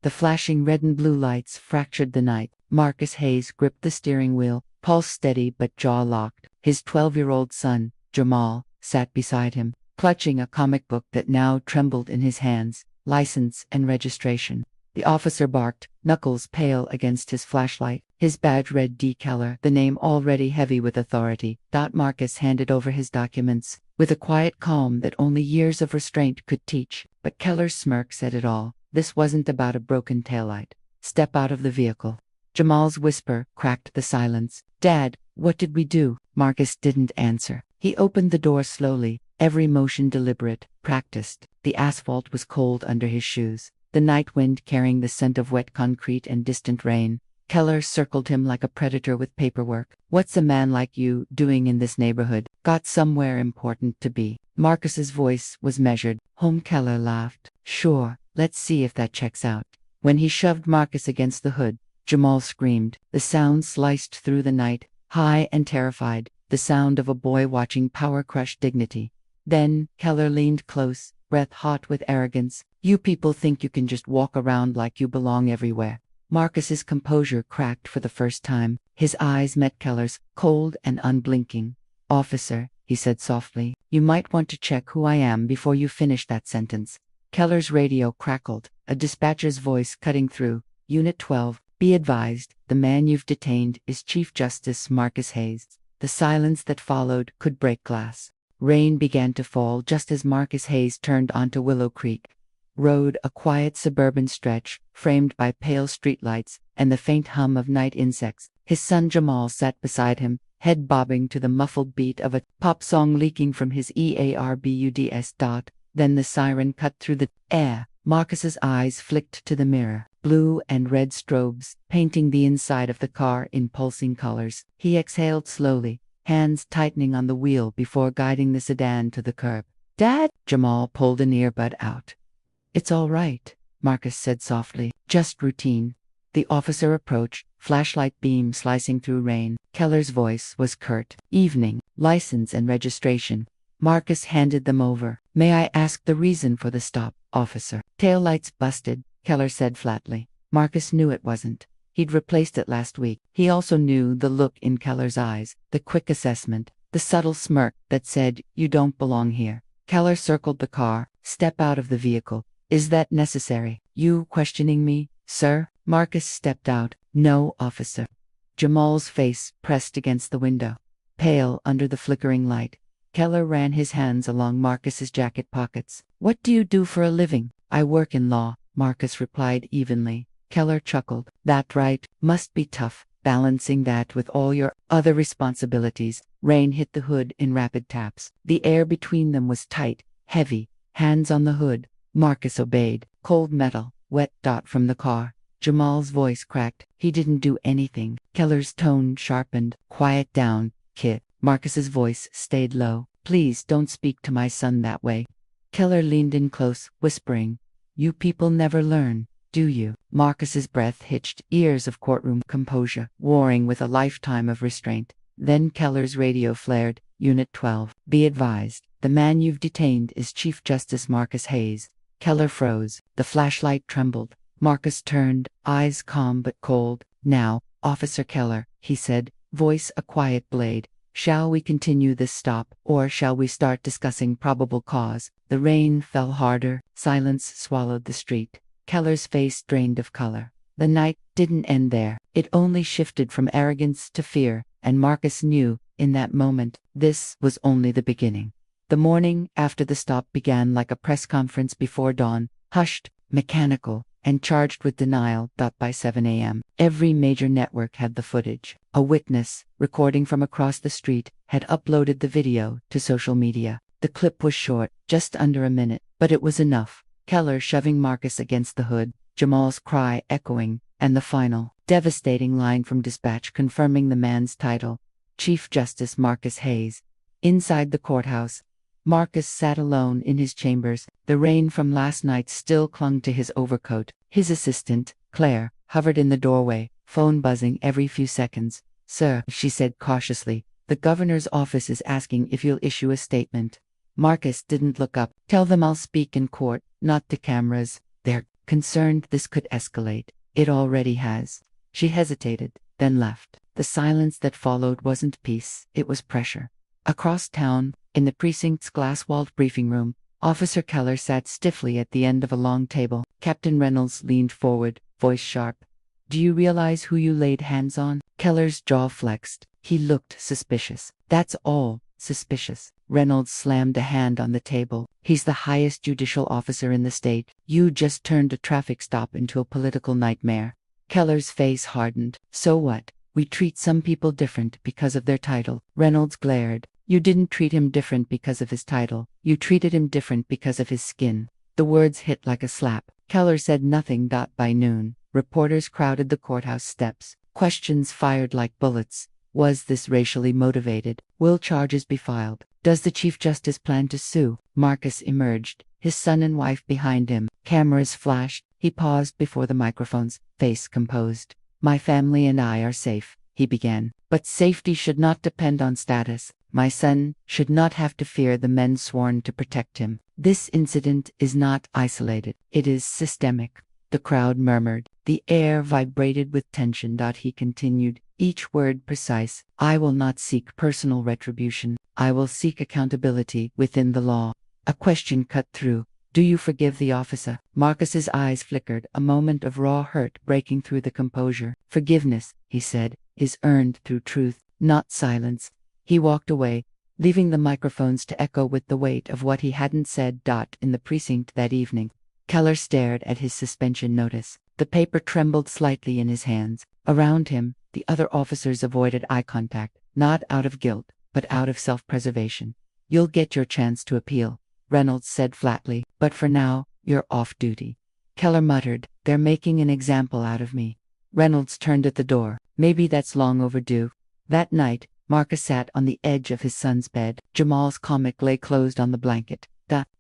The flashing red and blue lights fractured the night. Marcus Hayes gripped the steering wheel, pulse steady but jaw locked. His 12-year-old son, Jamal, sat beside him, clutching a comic book that now trembled in his hands. License and registration. The officer barked, knuckles pale against his flashlight. His badge read D. Keller, the name already heavy with authority. Marcus handed over his documents, with a quiet calm that only years of restraint could teach. But Keller's smirk said it all. This wasn't about a broken taillight. Step out of the vehicle. Jamal's whisper cracked the silence. Dad, what did we do? Marcus didn't answer. He opened the door slowly, every motion deliberate, practiced. The asphalt was cold under his shoes, the night wind carrying the scent of wet concrete and distant rain. Keller circled him like a predator with paperwork. What's a man like you doing in this neighborhood? Got somewhere important to be. Marcus's voice was measured. Home. Keller laughed. Sure, let's see if that checks out. When he shoved Marcus against the hood, Jamal screamed. The sound sliced through the night, high and terrified, the sound of a boy watching power crush dignity. Then, Keller leaned close, breath hot with arrogance. You people think you can just walk around like you belong everywhere. Marcus's composure cracked for the first time. His eyes met Keller's, cold and unblinking. Officer, he said softly, you might want to check who I am before you finish that sentence. Keller's radio crackled, a dispatcher's voice cutting through. Unit 12, be advised, the man you've detained is Chief Justice Marcus Hayes. The silence that followed could break glass. Rain began to fall just as Marcus Hayes turned onto Willow Creek Road, a quiet suburban stretch, framed by pale streetlights and the faint hum of night insects. His son Jamal sat beside him, head bobbing to the muffled beat of a pop song leaking from his earbuds. Then the siren cut through the air. Marcus's eyes flicked to the mirror, blue and red strobes, painting the inside of the car in pulsing colors. He exhaled slowly, hands tightening on the wheel before guiding the sedan to the curb. Dad? Jamal pulled an earbud out. It's all right, Marcus said softly. Just routine. The officer approached, flashlight beam slicing through rain. Keller's voice was curt. Evening, license and registration. Marcus handed them over. May I ask the reason for the stop, officer? Taillights busted, Keller said flatly. Marcus knew it wasn't. He'd replaced it last week. He also knew the look in Keller's eyes, the quick assessment, the subtle smirk that said, you don't belong here. Keller circled the car. Step out of the vehicle. Is that necessary? You questioning me, sir? Marcus stepped out. No, officer. Jamal's face pressed against the window, pale under the flickering light. Keller ran his hands along Marcus's jacket pockets. What do you do for a living? I work in law, Marcus replied evenly. Keller chuckled. That right, must be tough, balancing that with all your other responsibilities. Rain hit the hood in rapid taps. The air between them was tight, heavy, hands on the hood. Marcus obeyed. Cold metal, wet. From the car. Jamal's voice cracked. He didn't do anything. Keller's tone sharpened. Quiet down, kid. Marcus's voice stayed low. Please don't speak to my son that way. Keller leaned in close, whispering. You people never learn, do you? Marcus's breath hitched, years of courtroom composure, warring with a lifetime of restraint. Then Keller's radio flared. Unit 12. Be advised, the man you've detained is Chief Justice Marcus Hayes. Keller froze. The flashlight trembled. Marcus turned, eyes calm but cold. Now, Officer Keller, he said, voice a quiet blade. Shall we continue this stop, or shall we start discussing probable cause? The rain fell harder. Silence swallowed the street. Keller's face drained of color. The night didn't end there. It only shifted from arrogance to fear, and Marcus knew, in that moment, this was only the beginning. The morning after the stop began like a press conference before dawn, hushed, mechanical, and charged with denial. By 7 a.m., every major network had the footage. A witness, recording from across the street, had uploaded the video to social media. The clip was short, just under a minute, but it was enough. Keller shoving Marcus against the hood, Jamal's cry echoing, and the final, devastating line from dispatch confirming the man's title, Chief Justice Marcus Hayes. Inside the courthouse, Marcus sat alone in his chambers. The rain from last night still clung to his overcoat. His assistant, Claire, hovered in the doorway, phone buzzing every few seconds. Sir, she said cautiously, the governor's office is asking if you'll issue a statement. Marcus didn't look up. Tell them I'll speak in court, not to cameras. They're concerned this could escalate. It already has. She hesitated, then left. The silence that followed wasn't peace, it was pressure. Across town, in the precinct's glass-walled briefing room, Officer Keller sat stiffly at the end of a long table. Captain Reynolds leaned forward, voice sharp. "Do you realize who you laid hands on?" Keller's jaw flexed. He looked suspicious. "That's all, suspicious." Reynolds slammed a hand on the table. "He's the highest judicial officer in the state. You just turned a traffic stop into a political nightmare." Keller's face hardened. "So what? We treat some people different because of their title." Reynolds glared. "You didn't treat him different because of his title. You treated him different because of his skin." The words hit like a slap. Keller said nothing. By noon, reporters crowded the courthouse steps. Questions fired like bullets. Was this racially motivated? Will charges be filed? Does the Chief Justice plan to sue? Marcus emerged, his son and wife behind him. Cameras flashed. He paused before the microphones, face composed. "My family and I are safe," he began. "But safety should not depend on status. My son should not have to fear the men sworn to protect him. This incident is not isolated. It is systemic." The crowd murmured. The air vibrated with tension. He continued, each word precise. "I will not seek personal retribution. I will seek accountability within the law." A question cut through. "Do you forgive the officer?" Marcus's eyes flickered, a moment of raw hurt breaking through the composure. "Forgiveness," he said, "is earned through truth, not silence." He walked away, leaving the microphones to echo with the weight of what he hadn't said. In the precinct that evening, Keller stared at his suspension notice. The paper trembled slightly in his hands. Around him, the other officers avoided eye contact, not out of guilt, but out of self-preservation. "You'll get your chance to appeal," Reynolds said flatly, "but for now, you're off duty." Keller muttered, "They're making an example out of me." Reynolds turned at the door. "Maybe that's long overdue." That night, Marcus sat on the edge of his son's bed. Jamal's comic lay closed on the blanket.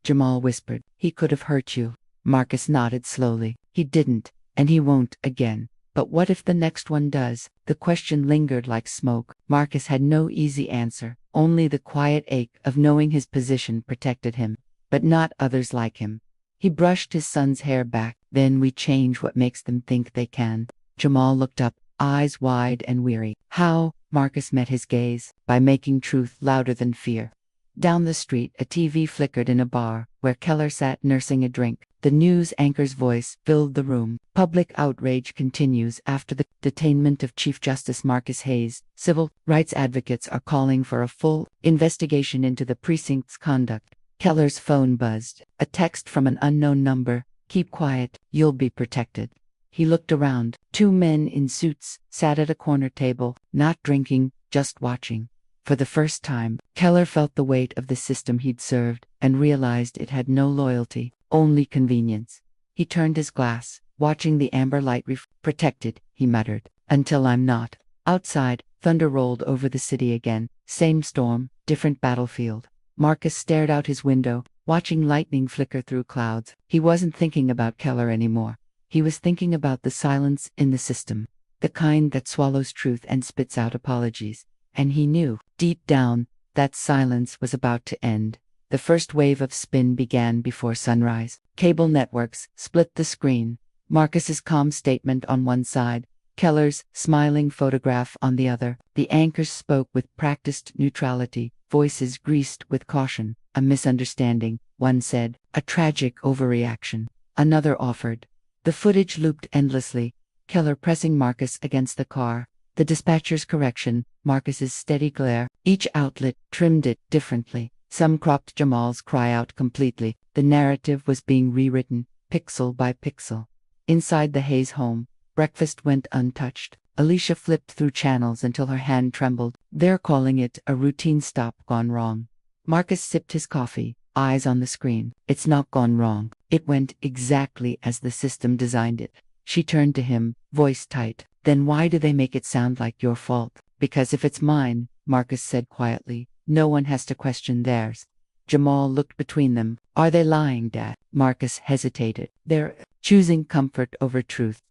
Jamal whispered, "He could have hurt you." Marcus nodded slowly. "He didn't, and he won't again." "But what if the next one does?" The question lingered like smoke. Marcus had no easy answer, only the quiet ache of knowing his position protected him, but not others like him. He brushed his son's hair back. "Then we change what makes them think they can." Jamal looked up, eyes wide and weary. "How?" Marcus met his gaze. "By making truth louder than fear." Down the street, a TV flickered in a bar, where Keller sat nursing a drink. The news anchor's voice filled the room. "Public outrage continues after the detainment of Chief Justice Marcus Hayes. Civil rights advocates are calling for a full investigation into the precinct's conduct." Keller's phone buzzed. A text from an unknown number. "Keep quiet, you'll be protected." He looked around. Two men in suits sat at a corner table, not drinking, just watching. For the first time, Keller felt the weight of the system he'd served, and realized it had no loyalty, only convenience. He turned his glass, watching the amber light "Protected," he muttered, "until I'm not." Outside, thunder rolled over the city again. Same storm, different battlefield. Marcus stared out his window, watching lightning flicker through clouds. He wasn't thinking about Keller anymore. He was thinking about the silence in the system, the kind that swallows truth and spits out apologies. And he knew, deep down, that silence was about to end. The first wave of spin began before sunrise. Cable networks split the screen. Marcus's calm statement on one side, Keller's smiling photograph on the other. The anchors spoke with practiced neutrality, voices greased with caution. "A misunderstanding," one said. "A tragic overreaction," another offered. The footage looped endlessly, Keller pressing Marcus against the car. The dispatcher's correction, Marcus's steady glare. Each outlet trimmed it differently. Some cropped Jamal's cry out completely. The narrative was being rewritten, pixel by pixel. Inside the Hayes home, breakfast went untouched. Alicia flipped through channels until her hand trembled. "They're calling it a routine stop gone wrong." Marcus sipped his coffee, eyes on the screen. "It's not gone wrong. It went exactly as the system designed it." She turned to him, voice tight. "Then why do they make it sound like your fault?" "Because if it's mine," Marcus said quietly, "no one has to question theirs." Jamal looked between them. "Are they lying, Dad?" Marcus hesitated. "They're choosing comfort over truth."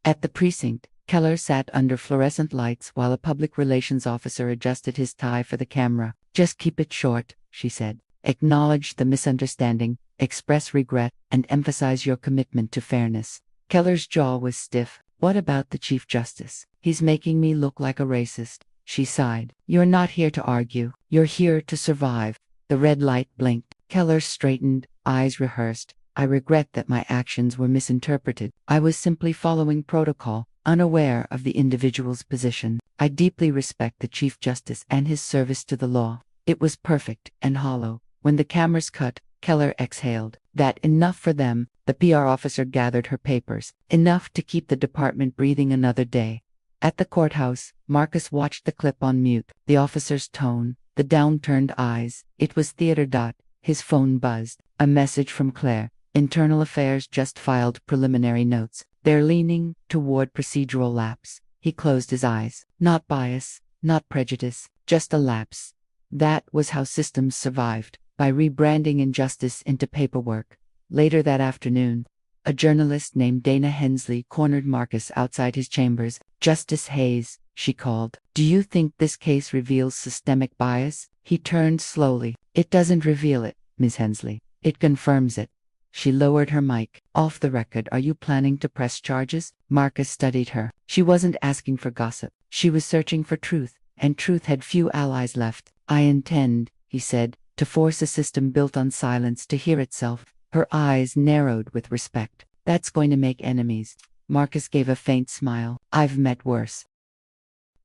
At the precinct, Keller sat under fluorescent lights while a public relations officer adjusted his tie for the camera. "Just keep it short," she said. Acknowledge the misunderstanding, express regret, and emphasize your commitment to fairness. Keller's jaw was stiff. What about the Chief Justice? He's making me look like a racist. She sighed. You're not here to argue. You're here to survive. The red light blinked. Keller straightened, eyes rehearsed. I regret that my actions were misinterpreted. I was simply following protocol, unaware of the individual's position. I deeply respect the Chief Justice and his service to the law. It was perfect and hollow. When the cameras cut, Keller exhaled. That enough for them. The PR officer gathered her papers. Enough to keep the department breathing another day. At the courthouse, Marcus watched the clip on mute. The officer's tone, the downturned eyes. It was theater. His phone buzzed. A message from Claire. Internal Affairs just filed preliminary notes. They're leaning toward procedural lapse. He closed his eyes. Not bias, not prejudice, just a lapse. That was how systems survived, by rebranding injustice into paperwork. Later that afternoon, a journalist named Dana Hensley cornered Marcus outside his chambers. Justice Hayes, she called. Do you think this case reveals systemic bias? He turned slowly. It doesn't reveal it, Ms. Hensley. It confirms it. She lowered her mic. Off the record, are you planning to press charges? Marcus studied her. She wasn't asking for gossip. She was searching for truth, and truth had few allies left. I intend, he said, to force a system built on silence to hear itself. Her eyes narrowed with respect. That's going to make enemies. Marcus gave a faint smile. I've met worse.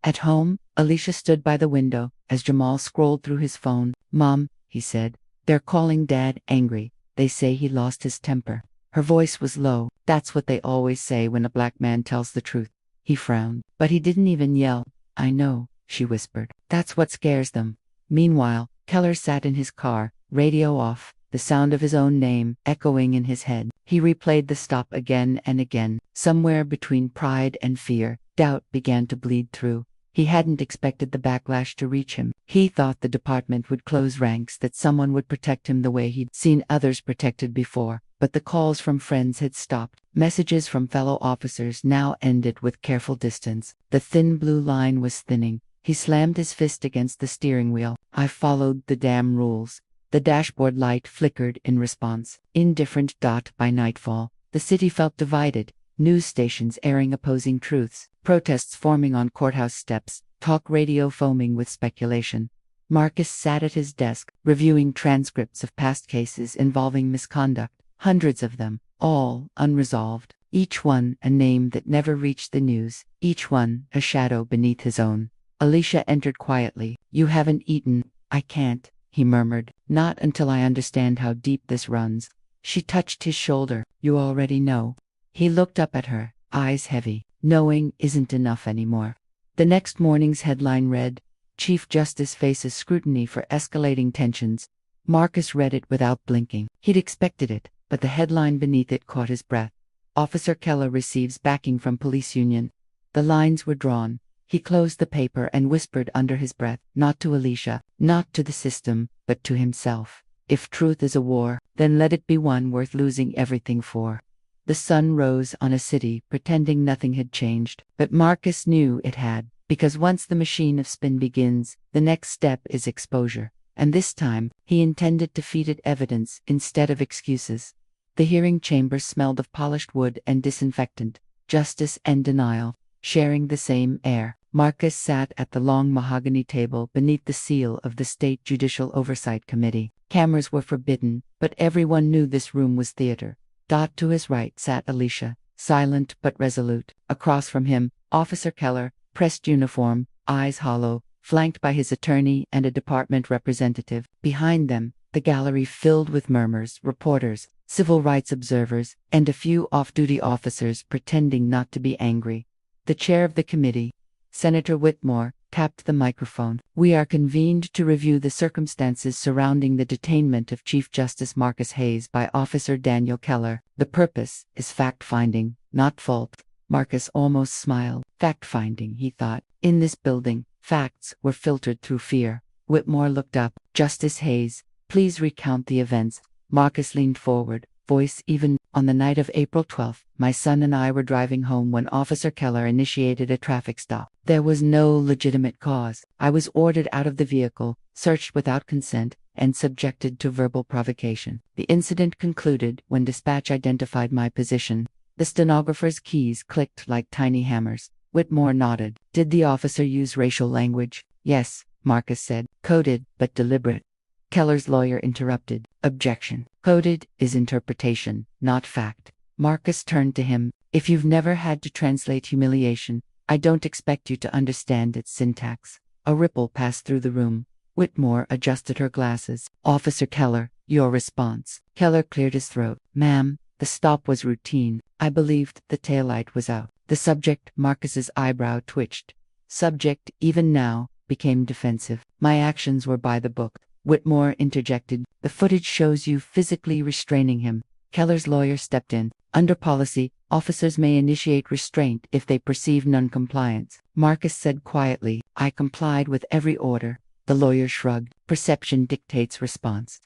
At home, Alicia stood by the window as Jamal scrolled through his phone. Mom, he said, they're calling Dad angry. They say he lost his temper. Her voice was low. That's what they always say when a black man tells the truth. He frowned. But he didn't even yell. I know, she whispered. That's what scares them. Meanwhile, Keller sat in his car, radio off, the sound of his own name echoing in his head. He replayed the stop again and again. Somewhere between pride and fear, doubt began to bleed through. He hadn't expected the backlash to reach him. He thought the department would close ranks, that someone would protect him the way he'd seen others protected before. But the calls from friends had stopped. Messages from fellow officers now ended with careful distance. The thin blue line was thinning. He slammed his fist against the steering wheel. I followed the damn rules. The dashboard light flickered in response. Indifferent. By nightfall, the city felt divided. News stations airing opposing truths, protests forming on courthouse steps, talk radio foaming with speculation. Marcus sat at his desk, reviewing transcripts of past cases involving misconduct, hundreds of them, all unresolved, each one a name that never reached the news, each one a shadow beneath his own. Alicia entered quietly. You haven't eaten. I can't, he murmured. Not until I understand how deep this runs. She touched his shoulder. You already know. He looked up at her, eyes heavy. Knowing isn't enough anymore. The next morning's headline read, Chief Justice faces scrutiny for escalating tensions. Marcus read it without blinking. He'd expected it, but the headline beneath it caught his breath. Officer Keller receives backing from police union. The lines were drawn. He closed the paper and whispered under his breath, not to Alicia, not to the system, but to himself. If truth is a war, then let it be one worth losing everything for. The sun rose on a city pretending nothing had changed, but Marcus knew it had, because once the machine of spin begins, the next step is exposure. And this time, he intended to feed it evidence instead of excuses. The hearing chamber smelled of polished wood and disinfectant, justice and denial, sharing the same air. Marcus sat at the long mahogany table beneath the seal of the State Judicial Oversight Committee. Cameras were forbidden, but everyone knew this room was theater. To his right sat Alicia, silent but resolute. Across from him, Officer Keller, pressed uniform, eyes hollow, flanked by his attorney and a department representative. Behind them, the gallery filled with murmurs, reporters, civil rights observers, and a few off-duty officers pretending not to be angry. The chair of the committee, Senator Whitmore, tapped the microphone. We are convened to review the circumstances surrounding the detainment of Chief Justice Marcus Hayes by Officer Daniel Keller. The purpose is fact-finding, not fault. Marcus almost smiled. Fact-finding, he thought. In this building, facts were filtered through fear. Whitmore looked up. Justice Hayes, please recount the events. Marcus leaned forward, voice even. On the night of April 12th, my son and I were driving home when Officer Keller initiated a traffic stop. There was no legitimate cause. I was ordered out of the vehicle, searched without consent, and subjected to verbal provocation. The incident concluded when dispatch identified my position. The stenographer's keys clicked like tiny hammers. Whitmore nodded. Did the officer use racial language? Yes, Marcus said. Coded, but deliberate. Keller's lawyer interrupted. Objection. Coded is interpretation, not fact. Marcus turned to him. If you've never had to translate humiliation, I don't expect you to understand its syntax. A ripple passed through the room. Whitmore adjusted her glasses. Officer Keller, your response. Keller cleared his throat. Ma'am, the stop was routine. I believed the taillight was out. The subject, Marcus's eyebrow twitched. Subject, even now, became defensive. My actions were by the book. Whitmore interjected. The footage shows you physically restraining him. Keller's lawyer stepped in. Under policy, officers may initiate restraint if they perceive noncompliance. Marcus said quietly, I complied with every order. The lawyer shrugged. Perception dictates response.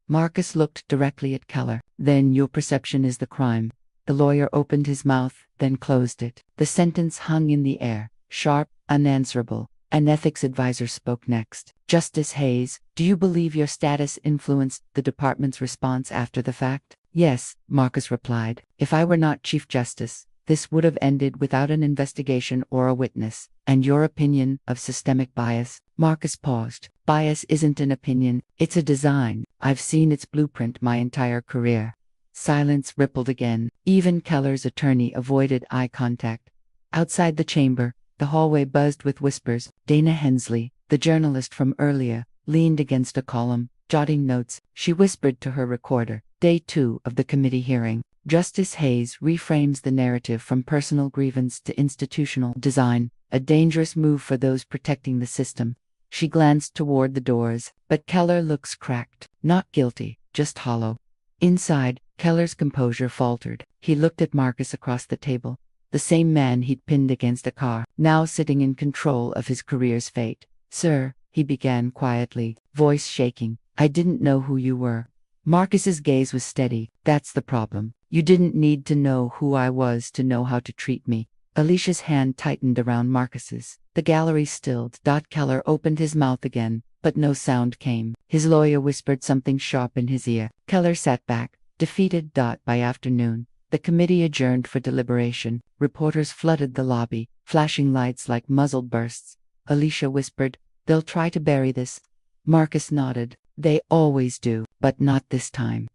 Marcus looked directly at Keller. Then your perception is the crime. The lawyer opened his mouth, then closed it. The sentence hung in the air, sharp, unanswerable. An ethics advisor spoke next. Justice Hayes, do you believe your status influenced the department's response after the fact? Yes, Marcus replied. If I were not Chief Justice, this would have ended without an investigation or a witness. And your opinion of systemic bias? Marcus paused. Bias isn't an opinion, it's a design. I've seen its blueprint my entire career. Silence rippled again. Even Keller's attorney avoided eye contact. Outside the chamber, the hallway buzzed with whispers. Dana Hensley, the journalist from earlier, leaned against a column, jotting notes. She whispered to her recorder. Day 2 of the committee hearing. Justice Hayes reframes the narrative from personal grievance to institutional design, a dangerous move for those protecting the system. She glanced toward the doors, but Keller looks cracked. Not guilty, just hollow. Inside, Keller's composure faltered. He looked at Marcus across the table. The same man he'd pinned against a car, now sitting in control of his career's fate. Sir, he began quietly, voice shaking, I didn't know who you were. Marcus's gaze was steady. That's the problem. You didn't need to know who I was to know how to treat me. Alicia's hand tightened around Marcus's. The gallery stilled. Keller opened his mouth again, but no sound came. His lawyer whispered something sharp in his ear. Keller sat back, defeated. By afternoon, the committee adjourned for deliberation. Reporters flooded the lobby, flashing lights like muzzle bursts. Alicia whispered, they'll try to bury this. Marcus nodded. They always do, but not this time.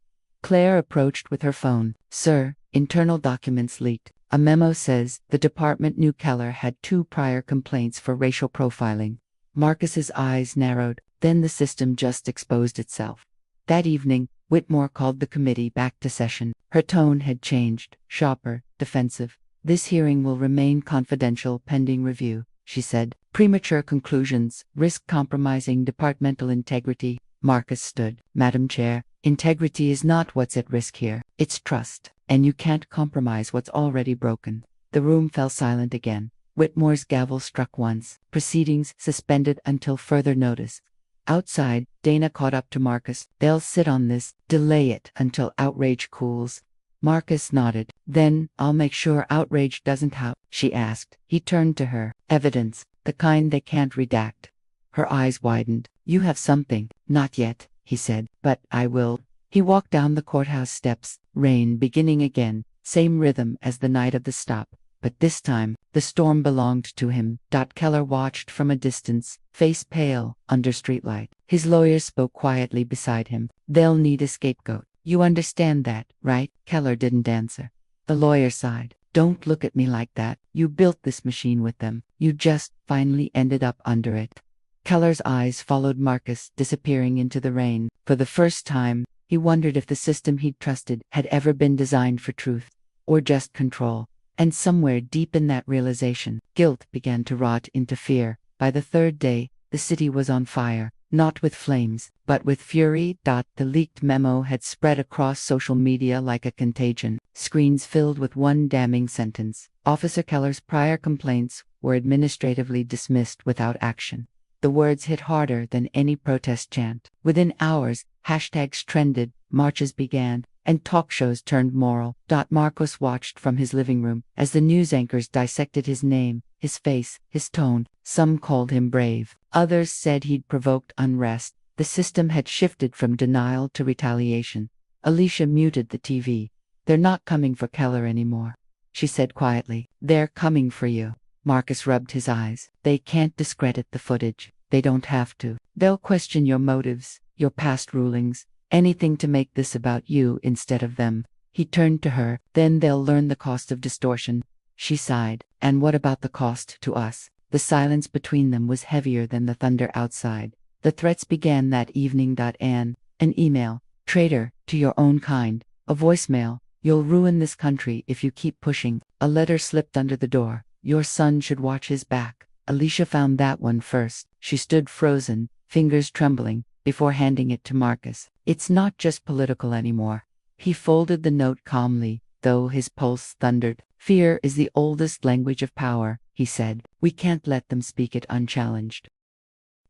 Claire approached with her phone. Sir, internal documents leaked. A memo says the department knew Keller had 2 prior complaints for racial profiling. Marcus's eyes narrowed. Then the system just exposed itself. That evening, Whitmore called the committee back to session. Her tone had changed, sharper, defensive. This hearing will remain confidential pending review, she said. Premature conclusions risk compromising departmental integrity. Marcus stood. Madam Chair, integrity is not what's at risk here. It's trust. And you can't compromise what's already broken. The room fell silent again. Whitmore's gavel struck once. Proceedings suspended until further notice. Outside, Dana caught up to Marcus. They'll sit on this. Delay it until outrage cools. Marcus nodded. Then, I'll make sure outrage doesn't happen, she asked. He turned to her. Evidence. The kind they can't redact. Her eyes widened. You have something. Not yet, he said, but I will. He walked down the courthouse steps, rain beginning again, same rhythm as the night of the stop. But this time, the storm belonged to him. Keller watched from a distance, face pale, under streetlight. His lawyer spoke quietly beside him. They'll need a scapegoat. You understand that, right? Keller didn't answer. The lawyer sighed. Don't look at me like that. You built this machine with them. You just finally ended up under it. Keller's eyes followed Marcus, disappearing into the rain. For the first time, he wondered if the system he'd trusted had ever been designed for truth, or just control. And somewhere deep in that realization, guilt began to rot into fear. By the 3rd day, the city was on fire, not with flames, but with fury. The leaked memo had spread across social media like a contagion, screens filled with one damning sentence. Officer Keller's prior complaints were administratively dismissed without action. The words hit harder than any protest chant. Within hours, hashtags trended, marches began, and talk shows turned moral. Marcus watched from his living room as the news anchors dissected his name, his face, his tone. Some called him brave. Others said he'd provoked unrest. The system had shifted from denial to retaliation. Alicia muted the TV. They're not coming for Keller anymore, she said quietly. They're coming for you. Marcus rubbed his eyes. They can't discredit the footage. They don't have to. They'll question your motives, your past rulings, anything to make this about you instead of them. He turned to her. Then they'll learn the cost of distortion. She sighed. And what about the cost to us? The silence between them was heavier than the thunder outside. The threats began that evening. An email. Traitor to your own kind. A voicemail. You'll ruin this country if you keep pushing. A letter slipped under the door. Your son should watch his back. Alicia found that one first. She stood frozen, fingers trembling, before handing it to Marcus. It's not just political anymore. He folded the note calmly, though his pulse thundered. Fear is the oldest language of power, he said. We can't let them speak it unchallenged.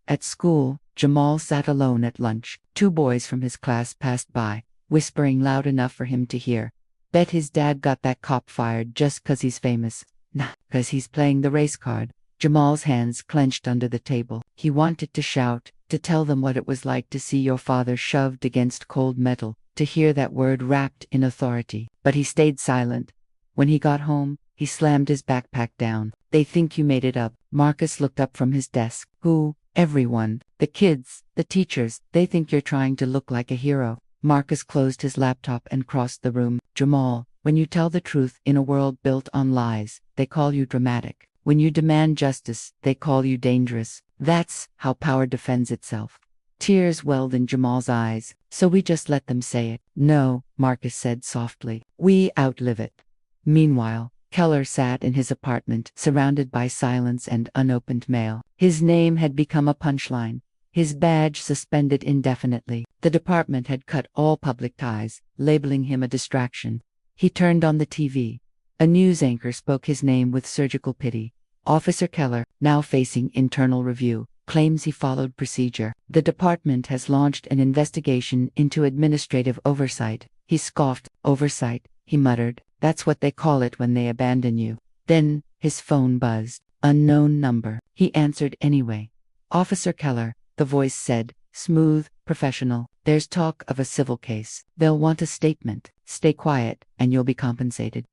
At school, Jamal sat alone at lunch. 2 boys from his class passed by, whispering loud enough for him to hear. Bet his dad got that cop fired just 'cause he's famous. Nah, 'cause he's playing the race card. Jamal's hands clenched under the table. He wanted to shout, to tell them what it was like to see your father shoved against cold metal, to hear that word wrapped in authority. But he stayed silent. When he got home, he slammed his backpack down. They think you made it up. Marcus looked up from his desk. Who? Everyone. The kids, the teachers, they think you're trying to look like a hero. Marcus closed his laptop and crossed the room. Jamal, when you tell the truth in a world built on lies, they call you dramatic. When you demand justice, they call you dangerous. That's how power defends itself. Tears welled in Jamal's eyes. So we just let them say it. No, Marcus said softly. We outlive it. Meanwhile, Keller sat in his apartment, surrounded by silence and unopened mail. His name had become a punchline. His badge suspended indefinitely. The department had cut all public ties, labeling him a distraction. He turned on the TV. A news anchor spoke his name with surgical pity. Officer Keller, now facing internal review, claims he followed procedure. The department has launched an investigation into administrative oversight. He scoffed. Oversight, he muttered. That's what they call it when they abandon you. Then, his phone buzzed. Unknown number. He answered anyway. Officer Keller, the voice said, smooth, professional. There's talk of a civil case. They'll want a statement. Stay quiet, and you'll be compensated.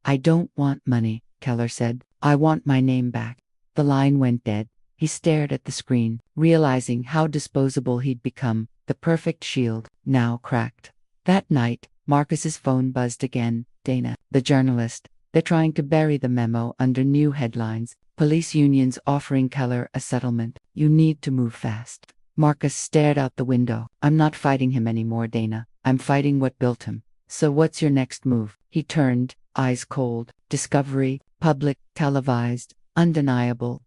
I don't want money, Keller said. I want my name back. The line went dead. He stared at the screen, realizing how disposable he'd become. The perfect shield, now cracked. That night, Marcus's phone buzzed again. Dana, the journalist. They're trying to bury the memo under new headlines. Police unions offering Keller a settlement. You need to move fast. Marcus stared out the window. I'm not fighting him anymore, Dana. I'm fighting what built him. So what's your next move? He turned, eyes cold. Discovery, public, televised, undeniable.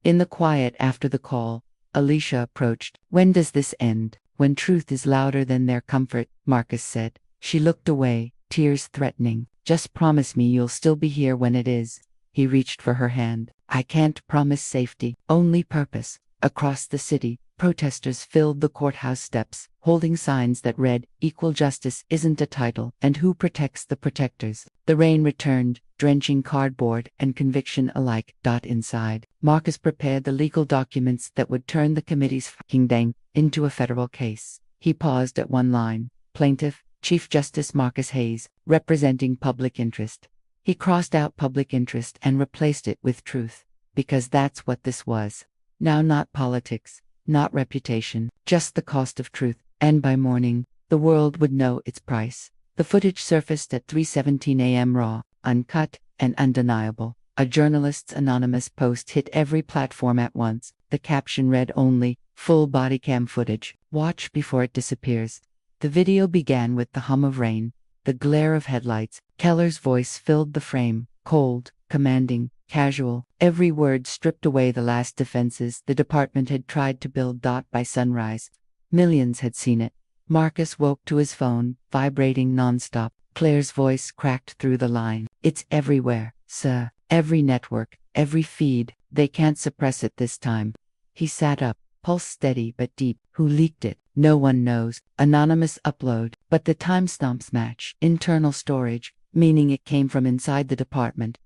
In the quiet after the call, Alicia approached. When does this end? When truth is louder than their comfort, Marcus said. She looked away, tears threatening. Just promise me you'll still be here when it is. He reached for her hand. I can't promise safety, only purpose. Across the city, protesters filled the courthouse steps, holding signs that read, Equal justice isn't a title, and who protects the protectors? The rain returned, drenching cardboard and conviction alike. Inside, Marcus prepared the legal documents that would turn the committee's fucking dang into a federal case. He paused at one line. Plaintiff, Chief Justice Marcus Hayes, representing public interest. He crossed out public interest and replaced it with truth, because that's what this was. Now not politics, not reputation, just the cost of truth, and by morning, the world would know its price. The footage surfaced at 3:17 a.m. raw, uncut, and undeniable. A journalist's anonymous post hit every platform at once. The caption read only, full body cam footage. Watch before it disappears. The video began with the hum of rain, the glare of headlights. Keller's voice filled the frame, cold, commanding, casual, every word stripped away the last defenses the department had tried to build. By sunrise, millions had seen it. Marcus woke to his phone, vibrating nonstop. Claire's voice cracked through the line. It's everywhere, sir. Every network, every feed. They can't suppress it this time. He sat up, pulse steady but deep. Who leaked it? No one knows. Anonymous upload. But the timestamps match. Internal storage, meaning it came from inside the department.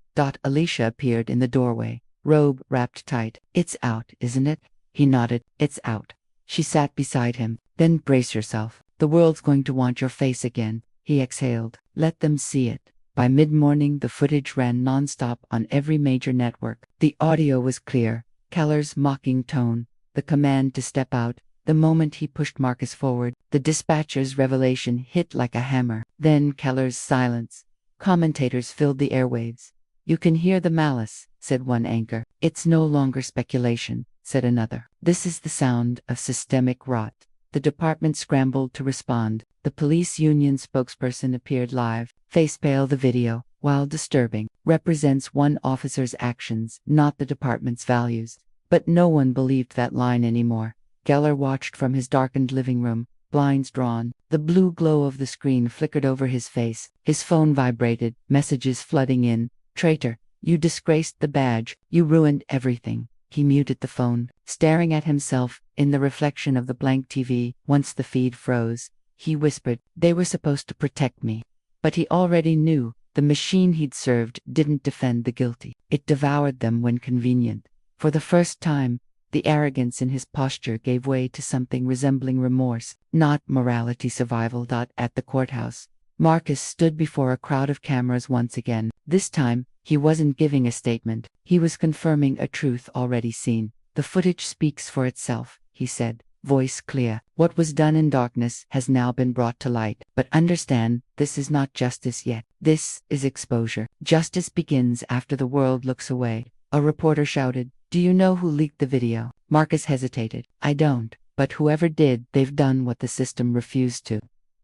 Alicia appeared in the doorway, robe wrapped tight. It's out, isn't it? He nodded. It's out. She sat beside him. Then brace yourself. The world's going to want your face again. He exhaled. Let them see it. By mid-morning, the footage ran nonstop on every major network. The audio was clear. Keller's mocking tone, the command to step out, the moment he pushed Marcus forward, the dispatcher's revelation hit like a hammer. Then Keller's silence. Commentators filled the airwaves. You can hear the malice, said one anchor. It's no longer speculation, said another. This is the sound of systemic rot. The department scrambled to respond. The police union spokesperson appeared live. Face pale, the video, while disturbing, represents one officer's actions, not the department's values. But no one believed that line anymore. Geller watched from his darkened living room, blinds drawn. The blue glow of the screen flickered over his face. His phone vibrated, messages flooding in. Traitor, you disgraced the badge, you ruined everything. He muted the phone, staring at himself in the reflection of the blank TV. Once the feed froze, he whispered, they were supposed to protect me. But he already knew, the machine he'd served didn't defend the guilty. It devoured them when convenient. For the first time, the arrogance in his posture gave way to something resembling remorse, not morality. Survival. At the courthouse, Marcus stood before a crowd of cameras once again. This time, he wasn't giving a statement. He was confirming a truth already seen. The footage speaks for itself, he said, voice clear. What was done in darkness has now been brought to light. But understand, this is not justice yet. This is exposure. Justice begins after the world looks away. A reporter shouted, do you know who leaked the video? Marcus hesitated. I don't. But whoever did, they've done what the system refused to.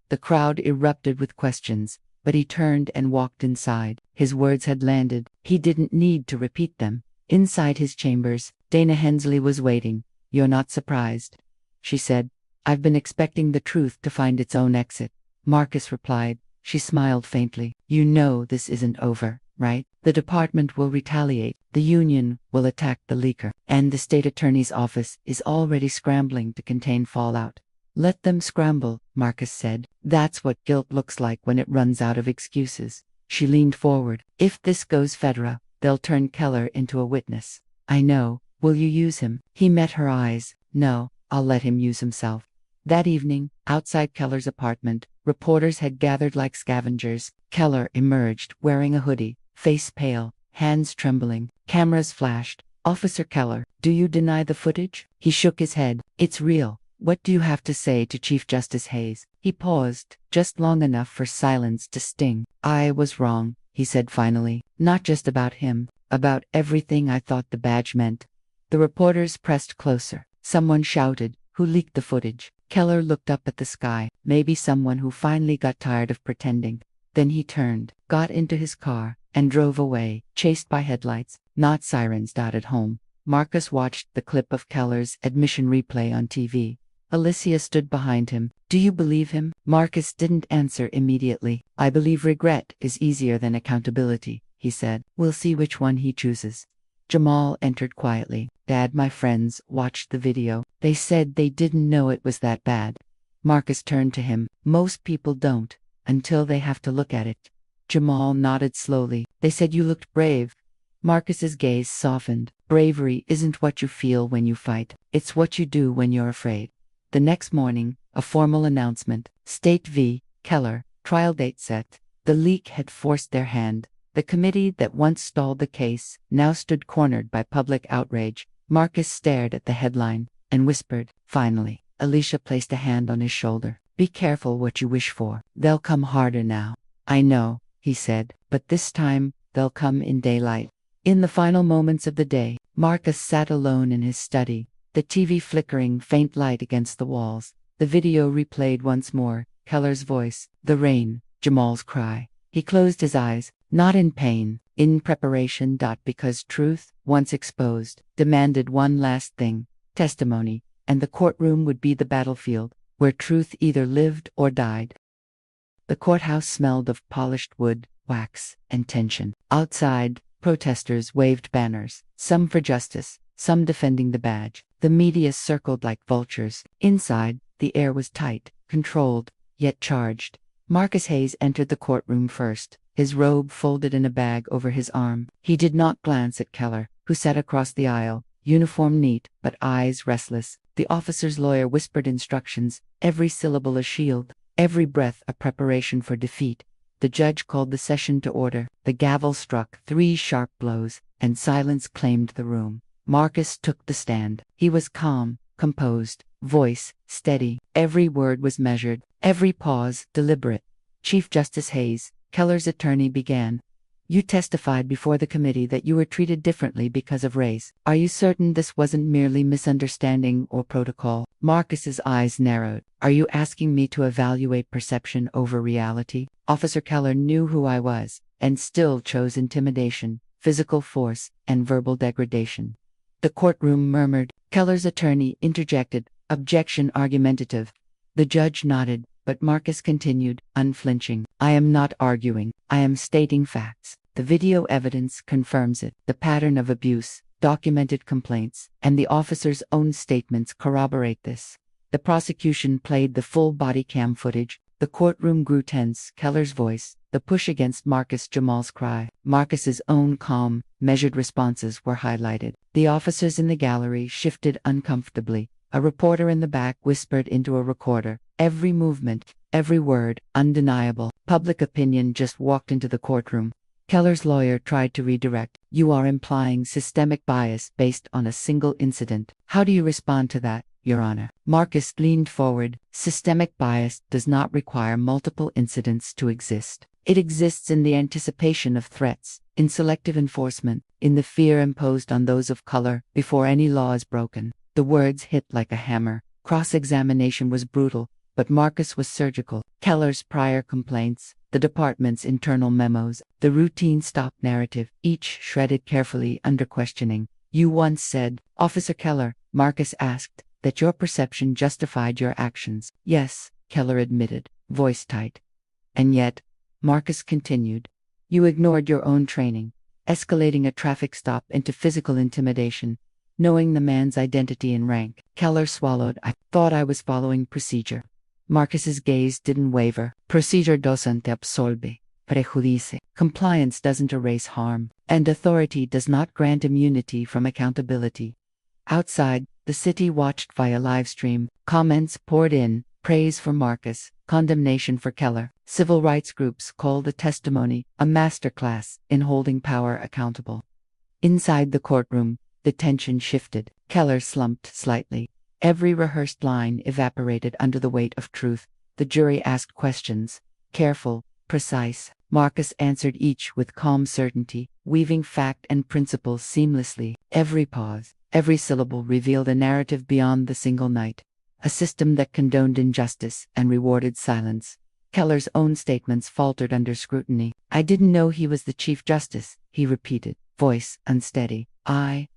The crowd erupted with questions, but he turned and walked inside. His words had landed. He didn't need to repeat them. Inside his chambers, Dana Hensley was waiting. You're not surprised, she said. I've been expecting the truth to find its own exit. Marcus replied. She smiled faintly. You know this isn't over, right? The department will retaliate. The union will attack the leaker. And the state attorney's office is already scrambling to contain fallout. Let them scramble, Marcus said. That's what guilt looks like when it runs out of excuses. She leaned forward. If this goes federal, they'll turn Keller into a witness. I know. Will you use him? He met her eyes. No, I'll let him use himself. That evening, outside Keller's apartment, reporters had gathered like scavengers. Keller emerged, wearing a hoodie, face pale, hands trembling. Cameras flashed. Officer Keller, do you deny the footage? He shook his head. It's real. What do you have to say to Chief Justice Hayes? He paused, just long enough for silence to sting. I was wrong, he said finally. Not just about him, about everything I thought the badge meant. The reporters pressed closer. Someone shouted, who leaked the footage? Keller looked up at the sky. Maybe someone who finally got tired of pretending. Then he turned, got into his car, and drove away, chased by headlights, not sirens. At home, Marcus watched the clip of Keller's admission replay on TV. Alicia stood behind him. Do you believe him? Marcus didn't answer immediately. I believe regret is easier than accountability, he said. We'll see which one he chooses. Jamal entered quietly. Dad, my friends watched the video. They said they didn't know it was that bad. Marcus turned to him. Most people don't, until they have to look at it. Jamal nodded slowly. They said you looked brave. Marcus's gaze softened. Bravery isn't what you feel when you fight. It's what you do when you're afraid. The next morning, a formal announcement. State v. Keller, trial date set. The leak had forced their hand. The committee that once stalled the case now stood cornered by public outrage. Marcus stared at the headline and whispered, finally. Alicia placed a hand on his shoulder. Be careful what you wish for. They'll come harder now. I know, he said, but this time, they'll come in daylight. In the final moments of the day, Marcus sat alone in his study. The TV flickering faint light against the walls. The video replayed once more. Keller's voice. The rain. Jamal's cry. He closed his eyes, not in pain, in preparation. Because truth, once exposed, demanded one last thing. Testimony. And the courtroom would be the battlefield, where truth either lived or died. The courthouse smelled of polished wood, wax, and tension. Outside, protesters waved banners, some for justice, some defending the badge. The media circled like vultures. Inside, the air was tight, controlled, yet charged. Marcus Hayes entered the courtroom first, his robe folded in a bag over his arm. He did not glance at Keller, who sat across the aisle, uniform neat, but eyes restless. The officer's lawyer whispered instructions, every syllable a shield, every breath a preparation for defeat. The judge called the session to order. The gavel struck 3 sharp blows, and silence claimed the room. Marcus took the stand. He was calm, composed, voice steady. Every word was measured, every pause deliberate. Chief Justice Hayes, Keller's attorney, began. You testified before the committee that you were treated differently because of race. Are you certain this wasn't merely misunderstanding or protocol? Marcus's eyes narrowed. Are you asking me to evaluate perception over reality? Officer Keller knew who I was, and still chose intimidation, physical force, and verbal degradation. The courtroom murmured. Keller's attorney interjected, objection argumentative. The judge nodded, but Marcus continued, unflinching. I am not arguing, I am stating facts. The video evidence confirms it. The pattern of abuse, documented complaints, and the officer's own statements corroborate this. The prosecution played the full body cam footage. The courtroom grew tense. Keller's voice, the push against Marcus, Jamal's cry. Marcus's own calm, measured responses were highlighted. The officers in the gallery shifted uncomfortably. A reporter in the back whispered into a recorder. Every movement, every word, undeniable. Public opinion just walked into the courtroom. Keller's lawyer tried to redirect. You are implying systemic bias based on a single incident. How do you respond to that, Your Honor? Marcus leaned forward. Systemic bias does not require multiple incidents to exist. It exists in the anticipation of threats, in selective enforcement, in the fear imposed on those of color before any law is broken. The words hit like a hammer. Cross-examination was brutal, but Marcus was surgical. Keller's prior complaints, the department's internal memos, the routine stop narrative, each shredded carefully under questioning. You once said, Officer Keller, Marcus asked, that your perception justified your actions. Yes, Keller admitted, voice tight. And yet, Marcus continued, you ignored your own training, escalating a traffic stop into physical intimidation, knowing the man's identity and rank. Keller swallowed. I thought I was following procedure. Marcus's gaze didn't waver. Procedure doesn't absolve prejudice. Compliance doesn't erase harm, and authority does not grant immunity from accountability. Outside, the city watched via livestream. Comments poured in, praise for Marcus, condemnation for Keller. Civil rights groups called the testimony a masterclass in holding power accountable. Inside the courtroom, the tension shifted. Keller slumped slightly. Every rehearsed line evaporated under the weight of truth. The jury asked questions, careful, precise. Marcus answered each with calm certainty, weaving fact and principle seamlessly. Every pause, every syllable revealed a narrative beyond the single night, a system that condoned injustice and rewarded silence. Keller's own statements faltered under scrutiny. I didn't know he was the Chief Justice, he repeated, voice unsteady.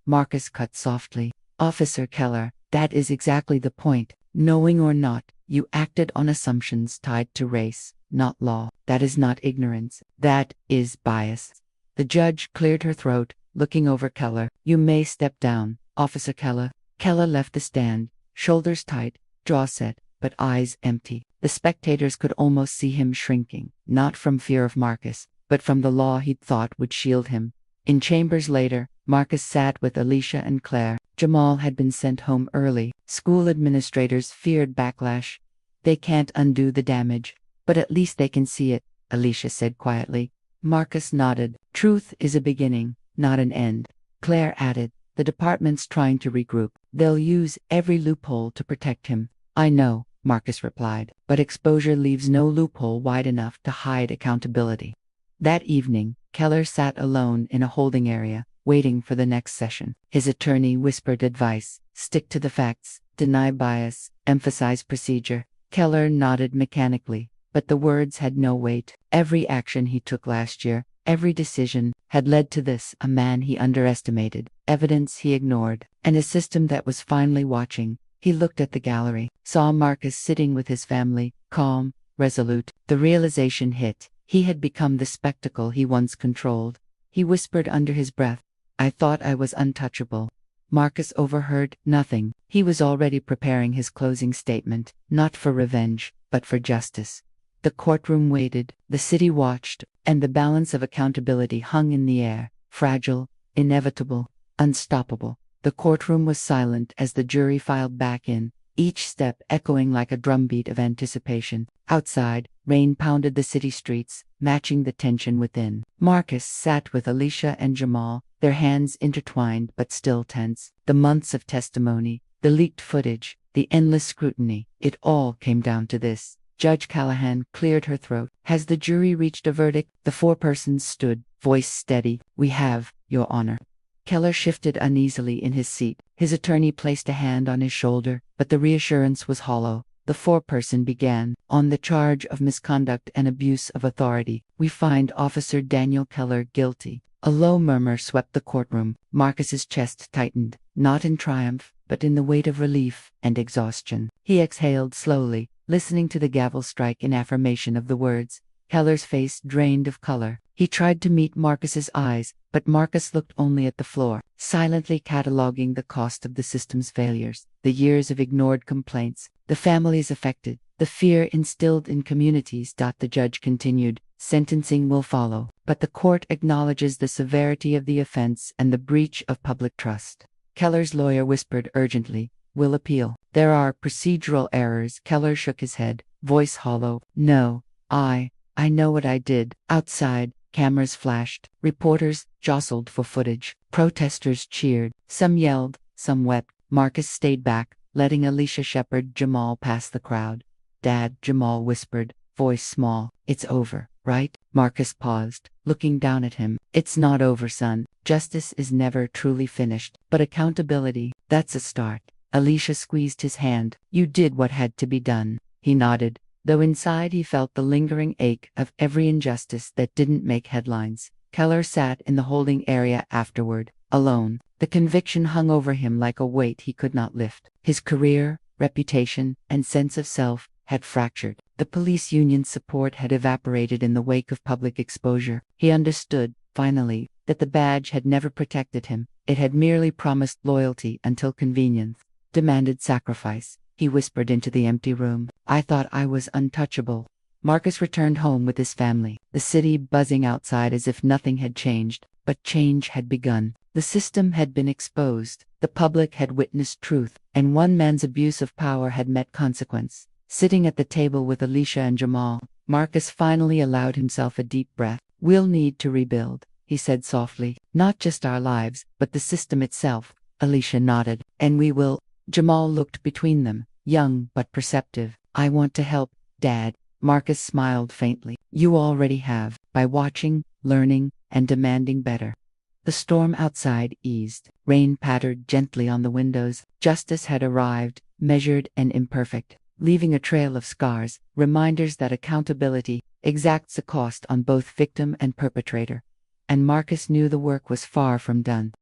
Marcus cut softly. Officer Keller, that is exactly the point. Knowing or not, you acted on assumptions tied to race, not law. That is not ignorance. That is bias. The judge cleared her throat, looking over Keller. You may step down, Officer Keller. Keller left the stand, shoulders tight, jaw set, but eyes empty. The spectators could almost see him shrinking, not from fear of Marcus, but from the law he'd thought would shield him. In chambers later, Marcus sat with Alicia and Claire. Jamal had been sent home early. School administrators feared backlash. They can't undo the damage, but at least they can see it, Alicia said quietly. Marcus nodded. Truth is a beginning, not an end. Claire added, the department's trying to regroup. They'll use every loophole to protect him. I know, Marcus replied, but exposure leaves no loophole wide enough to hide accountability. That evening, Keller sat alone in a holding area, waiting for the next session. His attorney whispered advice, stick to the facts, deny bias, emphasize procedure. Keller nodded mechanically, but the words had no weight. Every action he took last year, every decision, had led to this, a man he underestimated, evidence he ignored, and a system that was finally watching. He looked at the gallery, saw Marcus sitting with his family, calm, resolute. The realization hit. He had become the spectacle he once controlled. He whispered under his breath, I thought I was untouchable. Marcus overheard nothing. He was already preparing his closing statement, not for revenge, but for justice. The courtroom waited, the city watched, and the balance of accountability hung in the air, fragile, inevitable, unstoppable. The courtroom was silent as the jury filed back in, each step echoing like a drumbeat of anticipation. Outside, rain pounded the city streets, matching the tension within. Marcus sat with Alicia and Jamal, their hands intertwined but still tense. The months of testimony, the leaked footage, the endless scrutiny, it all came down to this. Judge Callahan cleared her throat. Has the jury reached a verdict? The four persons stood, voice steady. We have, Your Honor. Keller shifted uneasily in his seat. His attorney placed a hand on his shoulder, but the reassurance was hollow. The foreperson began. On the charge of misconduct and abuse of authority, we find Officer Daniel Keller guilty. A low murmur swept the courtroom. Marcus's chest tightened, not in triumph, but in the weight of relief and exhaustion. He exhaled slowly, listening to the gavel strike in affirmation of the words. Keller's face drained of color. He tried to meet Marcus's eyes, but Marcus looked only at the floor, silently cataloging the cost of the system's failures, the years of ignored complaints, the families affected, the fear instilled in communities. The judge continued, sentencing will follow, but the court acknowledges the severity of the offense and the breach of public trust. Keller's lawyer whispered urgently, we'll appeal. There are procedural errors. Keller shook his head, voice hollow. No, I know what I did. Outside, cameras flashed. Reporters jostled for footage. Protesters cheered. Some yelled, some wept. Marcus stayed back, letting Alicia shepherd Jamal past the crowd. Dad, Jamal whispered, voice small. It's over, right? Marcus paused, looking down at him. It's not over, son. Justice is never truly finished. But accountability, that's a start. Alicia squeezed his hand. You did what had to be done. He nodded, though inside he felt the lingering ache of every injustice that didn't make headlines. Keller sat in the holding area afterward, alone. The conviction hung over him like a weight he could not lift. His career, reputation, and sense of self had fractured. The police union's support had evaporated in the wake of public exposure. He understood, finally, that the badge had never protected him. It had merely promised loyalty until convenience demanded sacrifice. He whispered into the empty room. I thought I was untouchable. Marcus returned home with his family, the city buzzing outside as if nothing had changed, but change had begun. The system had been exposed, the public had witnessed truth, and one man's abuse of power had met consequence. Sitting at the table with Alicia and Jamal, Marcus finally allowed himself a deep breath. We'll need to rebuild, he said softly. Not just our lives, but the system itself. Alicia nodded. And we will. Jamal looked between them, young but perceptive. I want to help, Dad. Marcus smiled faintly. You already have, by watching, learning, and demanding better. The storm outside eased. Rain pattered gently on the windows. Justice had arrived, measured and imperfect, leaving a trail of scars, reminders that accountability exacts a cost on both victim and perpetrator. And Marcus knew the work was far from done.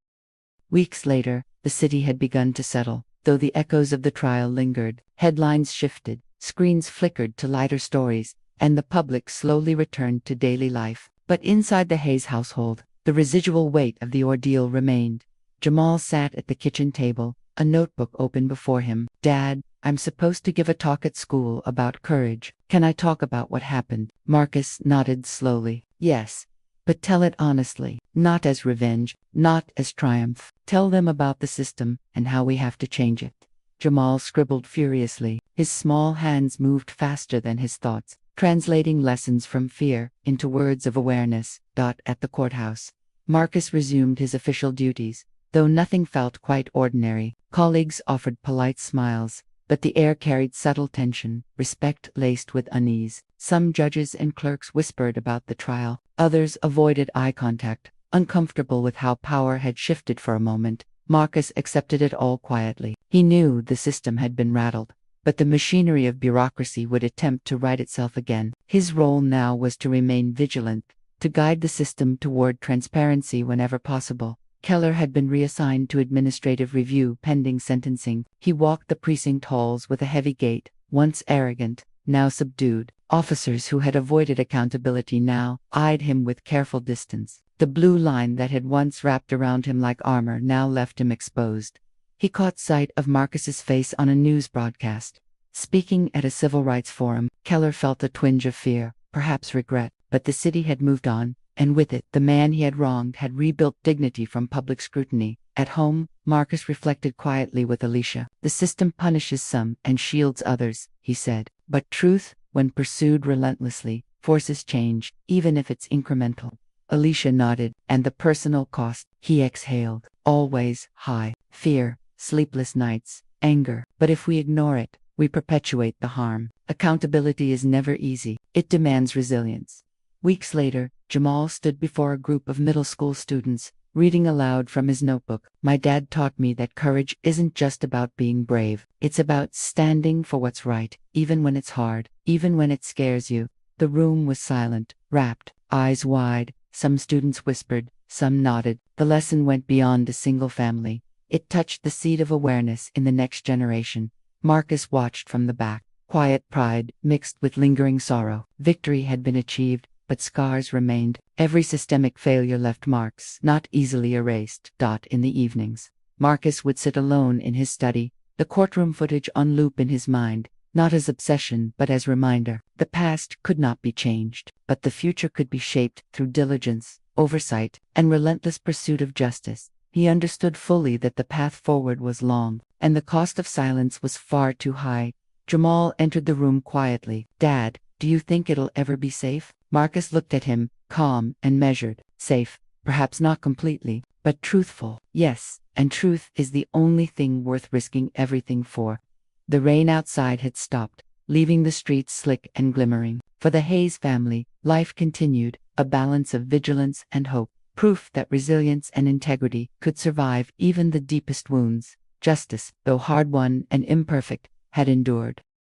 Weeks later, the city had begun to settle. Though the echoes of the trial lingered, headlines shifted, screens flickered to lighter stories, and the public slowly returned to daily life. But inside the Hayes household, the residual weight of the ordeal remained. Jamal sat at the kitchen table, a notebook open before him. Dad, I'm supposed to give a talk at school about courage. Can I talk about what happened? Marcus nodded slowly. Yes. But tell it honestly, not as revenge, not as triumph. Tell them about the system and how we have to change it. Jamal scribbled furiously. His small hands moved faster than his thoughts, translating lessons from fear into words of awareness. At the courthouse, Marcus resumed his official duties. Though nothing felt quite ordinary, colleagues offered polite smiles, but the air carried subtle tension, respect laced with unease. Some judges and clerks whispered about the trial. Others avoided eye contact, uncomfortable with how power had shifted for a moment. Marcus accepted it all quietly. He knew the system had been rattled, but the machinery of bureaucracy would attempt to right itself again. His role now was to remain vigilant, to guide the system toward transparency whenever possible. Keller had been reassigned to administrative review pending sentencing. He walked the precinct halls with a heavy gait, once arrogant, now subdued. Officers who had avoided accountability now eyed him with careful distance. The blue line that had once wrapped around him like armor now left him exposed. He caught sight of Marcus's face on a news broadcast. Speaking at a civil rights forum, Keller felt a twinge of fear, perhaps regret, but the city had moved on, and with it, the man he had wronged had rebuilt dignity from public scrutiny. At home, Marcus reflected quietly with Alicia. The system punishes some and shields others, he said. But truth, when pursued relentlessly, forces change, even if it's incremental. Alicia nodded. And the personal cost, he exhaled. Always high. Fear, sleepless nights, anger. But if we ignore it, we perpetuate the harm. Accountability is never easy. It demands resilience. Weeks later, Jamal stood before a group of middle school students, reading aloud from his notebook. My dad taught me that courage isn't just about being brave. It's about standing for what's right, even when it's hard, even when it scares you. The room was silent, rapt, eyes wide. Some students whispered, some nodded. The lesson went beyond a single family. It touched the seed of awareness in the next generation. Marcus watched from the back. Quiet pride, mixed with lingering sorrow. Victory had been achieved, but scars remained. Every systemic failure left marks, not easily erased. In the evenings, Marcus would sit alone in his study, the courtroom footage on loop in his mind, not as obsession but as reminder. The past could not be changed, but the future could be shaped through diligence, oversight, and relentless pursuit of justice. He understood fully that the path forward was long, and the cost of silence was far too high. Jamal entered the room quietly. Dad, do you think it'll ever be safe? Marcus looked at him, calm and measured. Safe, perhaps not completely, but truthful. Yes, and truth is the only thing worth risking everything for. The rain outside had stopped, leaving the streets slick and glimmering. For the Hayes family, life continued, a balance of vigilance and hope, proof that resilience and integrity could survive even the deepest wounds. Justice, though hard-won and imperfect, had endured.